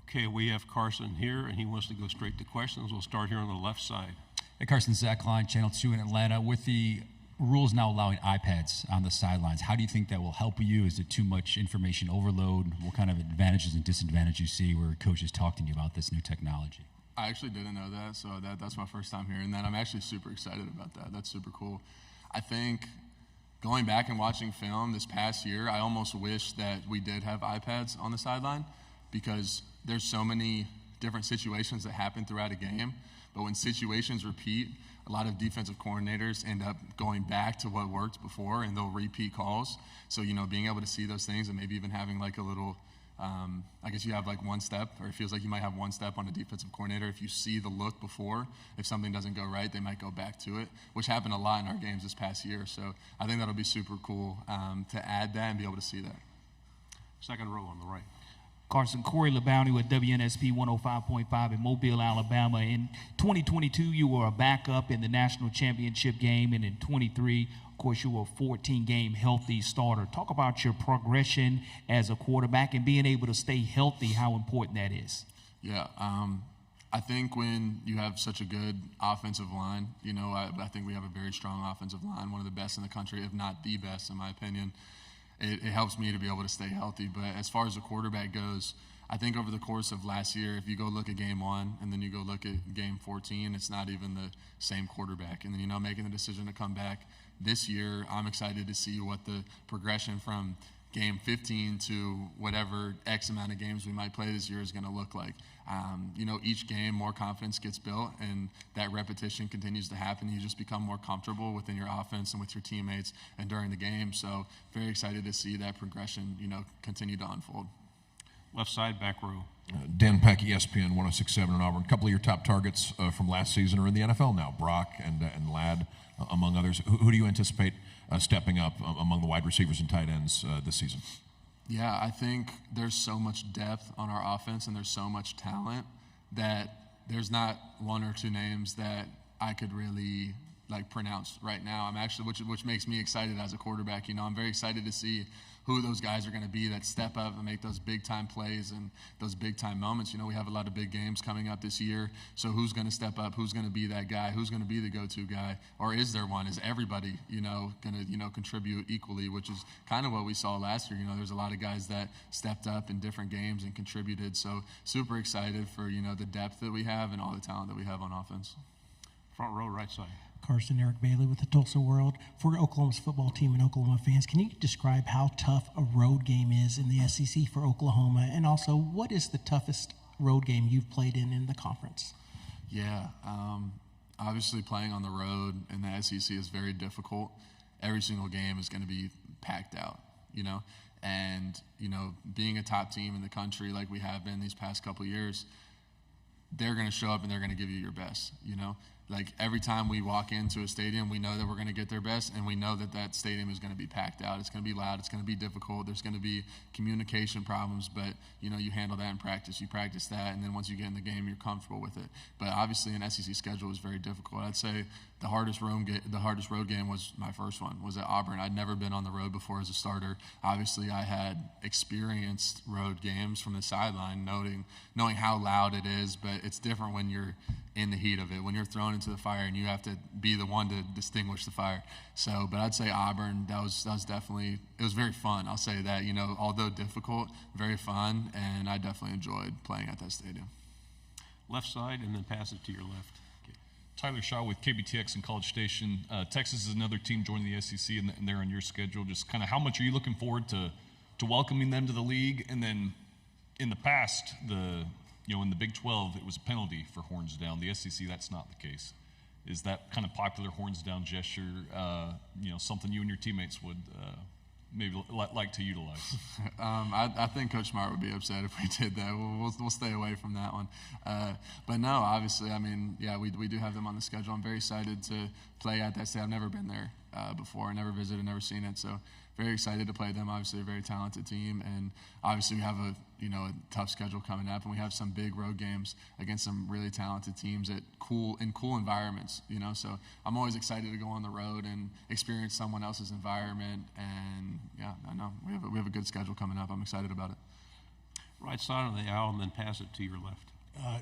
Okay, we have Carson here, and he wants to go straight to questions. We'll start here on the left side. Hey, Carson, Zach Klein, Channel 2 in Atlanta. With the rules now allowing iPads on the sidelines, how do you think that will help you? Is it too much information overload? What kind of advantages and disadvantages you see where coaches talking to you about this new technology? I actually didn't know that, so that's my first time hearing that. I'm actually super excited about that. That's super cool. I think going back and watching film this past year, I almost wish that we did have iPads on the sideline, because there's so many different situations that happen throughout a game. But when situations repeat, a lot of defensive coordinators end up going back to what worked before, and they'll repeat calls. So, being able to see those things and maybe even having like a little, I guess you have like one step, or it feels like you might have one step on a defensive coordinator. If you see the look before, if something doesn't go right, they might go back to it, which happened a lot in our games this past year. So I think that'll be super cool to add that and be able to see that. Second row on the right. Carson, Corey LeBounty with WNSP 105.5 in Mobile, Alabama. In 2022, you were a backup in the national championship game, and in 23, of course, you were a 14-game healthy starter. Talk about your progression as a quarterback and being able to stay healthy, how important that is. Yeah, I think when you have such a good offensive line, I think we have a very strong offensive line, one of the best in the country, if not the best, in my opinion. It helps me to be able to stay healthy. But as far as the quarterback goes, I think over the course of last year, if you go look at game 1 and then you go look at game 14, it's not even the same quarterback. And then, making the decision to come back this year, I'm excited to see what the progression from game 15 to whatever X amount of games we might play this year is going to look like. Each game, more confidence gets built, and that repetition continues to happen. You just become more comfortable within your offense and with your teammates and during the game. So very excited to see that progression, continue to unfold. Left side, back row. Dan Peck, ESPN 106.7 in Auburn. A couple of your top targets from last season are in the NFL now, Brock and Ladd, among others. Who do you anticipate stepping up among the wide receivers and tight ends this season? Yeah, I think there's so much depth on our offense and there's so much talent that there's not one or two names that I could really pronounce right now. I'm actually, which makes me excited as a quarterback. I'm very excited to see who those guys are going to be that step up and make those big-time plays and those big-time moments. We have a lot of big games coming up this year, so who's going to step up? Who's going to be that guy? Who's going to be the go-to guy? Or is there one? Is everybody, going to, contribute equally, which is kind of what we saw last year. There's a lot of guys that stepped up in different games and contributed, so super excited for, the depth that we have and all the talent that we have on offense. Front row, right side. Carson, Eric Bailey with the Tulsa World. For Oklahoma's football team and Oklahoma fans, can you describe how tough a road game is in the SEC for Oklahoma? And also, what is the toughest road game you've played in the conference? Yeah, obviously playing on the road in the SEC is very difficult. Every single game is going to be packed out, And, being a top team in the country like we have been these past couple of years, they're going to show up and they're going to give you your best, Every time we walk into a stadium, we know that we're going to get their best, and we know that that stadium is going to be packed out. It's going to be loud. It's going to be difficult. There's going to be communication problems, but, you handle that in practice. You practice that, and then once you get in the game, you're comfortable with it. But obviously an SEC schedule is very difficult. I'd say the hardest road game was my first one, was at Auburn. I'd never been on the road before as a starter. Obviously, I had experienced road games from the sideline, knowing how loud it is, but it's different when you're in the heat of it, when you're thrown into the fire and you have to be the one to distinguish the fire. So, but I'd say Auburn, that was definitely, it was very fun. I'll say that, although difficult, very fun, and I definitely enjoyed playing at that stadium. Left side, and then pass it to your left. Okay. Tyler Shaw with KBTX and College Station. Texas is another team joining the SEC, and they're on your schedule. Just kind of how much are you looking forward to welcoming them to the league? And then in the past, in the Big 12, it was a penalty for horns down. The SEC, that's not the case. Is that kind of popular horns down gesture, something you and your teammates would maybe like to utilize? I think Coach Smart would be upset if we did that. We'll stay away from that one. But no, obviously, we do have them on the schedule. I'm very excited to play at that state. I've never been there before. I never visited, never seen it. So very excited to play them. Obviously, a very talented team, and obviously we have a tough schedule coming up, and we have some big road games against some really talented teams in cool environments. So I'm always excited to go on the road and experience someone else's environment. And yeah, I know we have a good schedule coming up. I'm excited about it. Right side of the aisle and then pass it to your left.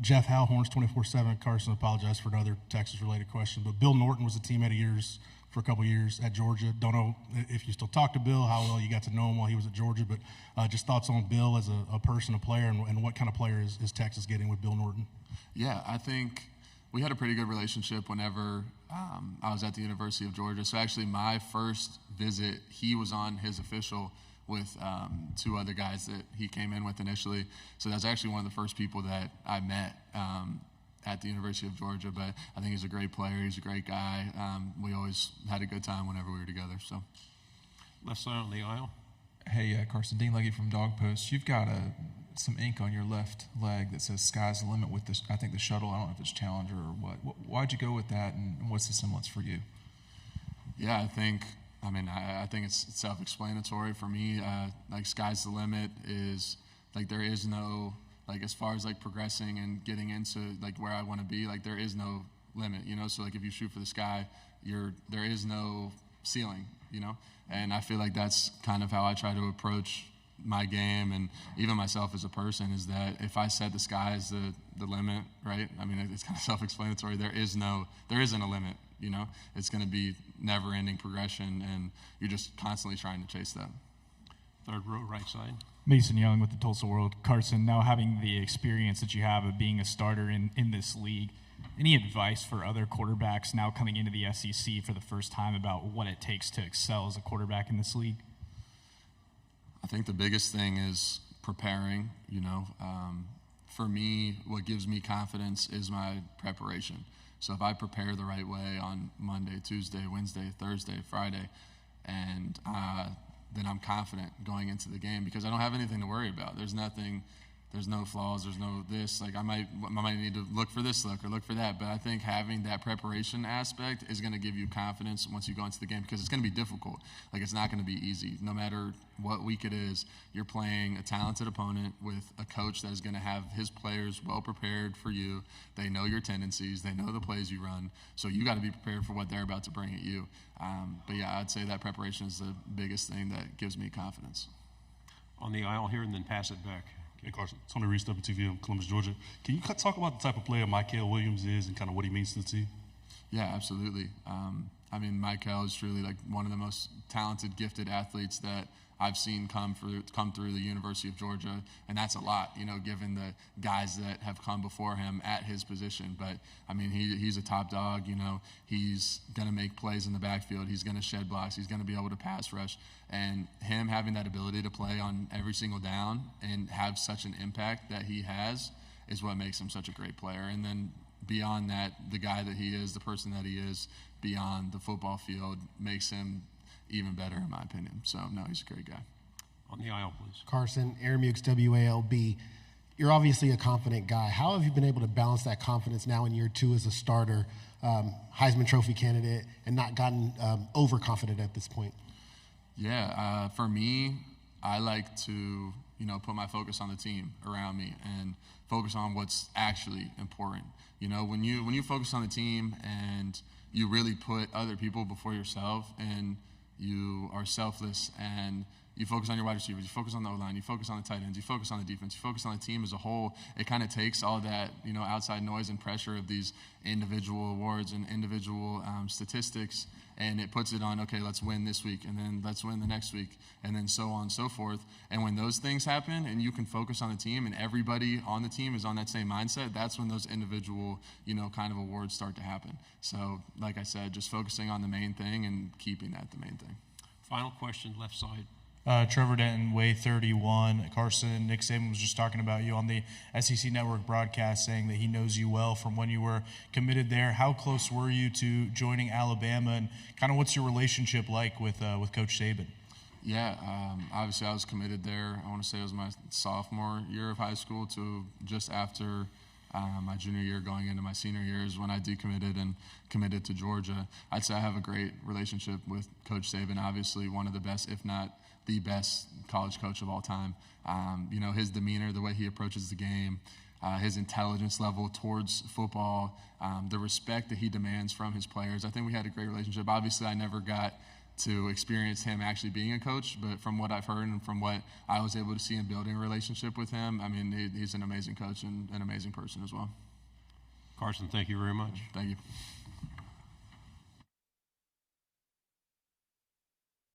Jeff Howe, Horns 24/7. Carson, apologize for another Texas-related question, but Bill Norton was a teammate of yours for a couple years at Georgia. Don't know if you still talk to Bill, how well you got to know him while he was at Georgia, but just thoughts on Bill as a person, a player, and what kind of player is Texas getting with Bill Norton? Yeah, I think we had a pretty good relationship whenever I was at the University of Georgia. So actually my first visit, he was on his official with two other guys that he came in with initially. So that's actually one of the first people that I met at the University of Georgia. But I think he's a great player. He's a great guy. We always had a good time whenever we were together. So Left side of the aisle. Hey, Carson, Dean Legge from Dog Post. You've got some ink on your left leg that says "Sky's the limit" with this. I think the shuttle. I don't know if it's Challenger or what. Why'd you go with that, and what's the semblance for you? yeah, I think it's self-explanatory for me. Like sky's the limit is like there is no like as far as like progressing and getting into like where I want to be. Like there is no limit, you know. So like if you shoot for the sky, there is no ceiling, you know. And I feel like that's kind of how I try to approach my game and even myself as a person, is that if I said the sky is the limit, right? I mean, it's kind of self-explanatory. There isn't a limit, you know. It's going to be never-ending progression, and you're just constantly trying to chase that. Third row, right side. Mason Young with the Tulsa World. Carson, now having the experience that you have of being a starter in this league, any advice for other quarterbacks now coming into the SEC for the first time about what it takes to excel as a quarterback in this league? I think the biggest thing is preparing, you know. For me, what gives me confidence is my preparation. So if I prepare the right way on Monday, Tuesday, Wednesday, Thursday, Friday, and then I'm confident going into the game because I don't have anything to worry about. There's no flaws, there's no this. Like I might need to look for this look or look for that, but I think having that preparation aspect is going to give you confidence once you go into the game because it's going to be difficult. Like it's not going to be easy. No matter what week it is, you're playing a talented opponent with a coach that is going to have his players well prepared for you. They know your tendencies, they know the plays you run, so you got to be prepared for what they're about to bring at you. But yeah, I'd say that preparation is the biggest thing that gives me confidence. On the aisle here and then pass it back. Hey, Carson. Tony Reese, WTV, Columbus, Georgia. Can you talk about the type of player Michael Williams is and kind of what he means to the team? Yeah, absolutely. I mean, Michael is truly like one of the most talented, gifted athletes that I've seen come through the University of Georgia, and that's a lot, you know, given the guys that have come before him at his position. But I mean, he's a top dog. You know, he's going to make plays in the backfield. He's going to shed blocks. He's going to be able to pass rush. And him having that ability to play on every single down and have such an impact that he has is what makes him such a great player. And then beyond that, the guy that he is, the person that he is beyond the football field makes him even better, in my opinion. So, no, he's a great guy. On the aisle, please. Carson, Aaron Mukes, WALB. You're obviously a confident guy. How have you been able to balance that confidence now in year two as a starter, Heisman Trophy candidate, and not gotten overconfident at this point? Yeah, for me, I like to, you know, put my focus on the team around me and focus on what's actually important. You know, when you focus on the team and you really put other people before yourself and you are selfless and you focus on your wide receivers, you focus on the O-line, you focus on the tight ends, you focus on the defense, you focus on the team as a whole, it kind of takes all that, you know, outside noise and pressure of these individual awards and individual statistics, and it puts it on, okay, let's win this week, and then let's win the next week, and then so on and so forth. And when those things happen and you can focus on the team and everybody on the team is on that same mindset, that's when those individual, you know, kind of awards start to happen. So, like I said, just focusing on the main thing and keeping that the main thing. Final question, left side. Trevor Denton, Way 31. Carson, Nick Saban was just talking about you on the SEC Network broadcast, saying that he knows you well from when you were committed there. How close were you to joining Alabama, and kind of what's your relationship like with Coach Saban? Yeah, obviously I was committed there. I want to say it was my sophomore year of high school to just after my junior year going into my senior years when I decommitted and committed to Georgia. I'd say I have a great relationship with Coach Saban, obviously one of the best, if not the best college coach of all time. You know, his demeanor, the way he approaches the game, his intelligence level towards football, the respect that he demands from his players. I think we had a great relationship. Obviously, I never got to experience him actually being a coach, but from what I've heard and from what I was able to see in building a relationship with him, I mean, he's an amazing coach and an amazing person as well. Carson, thank you very much. Thank you.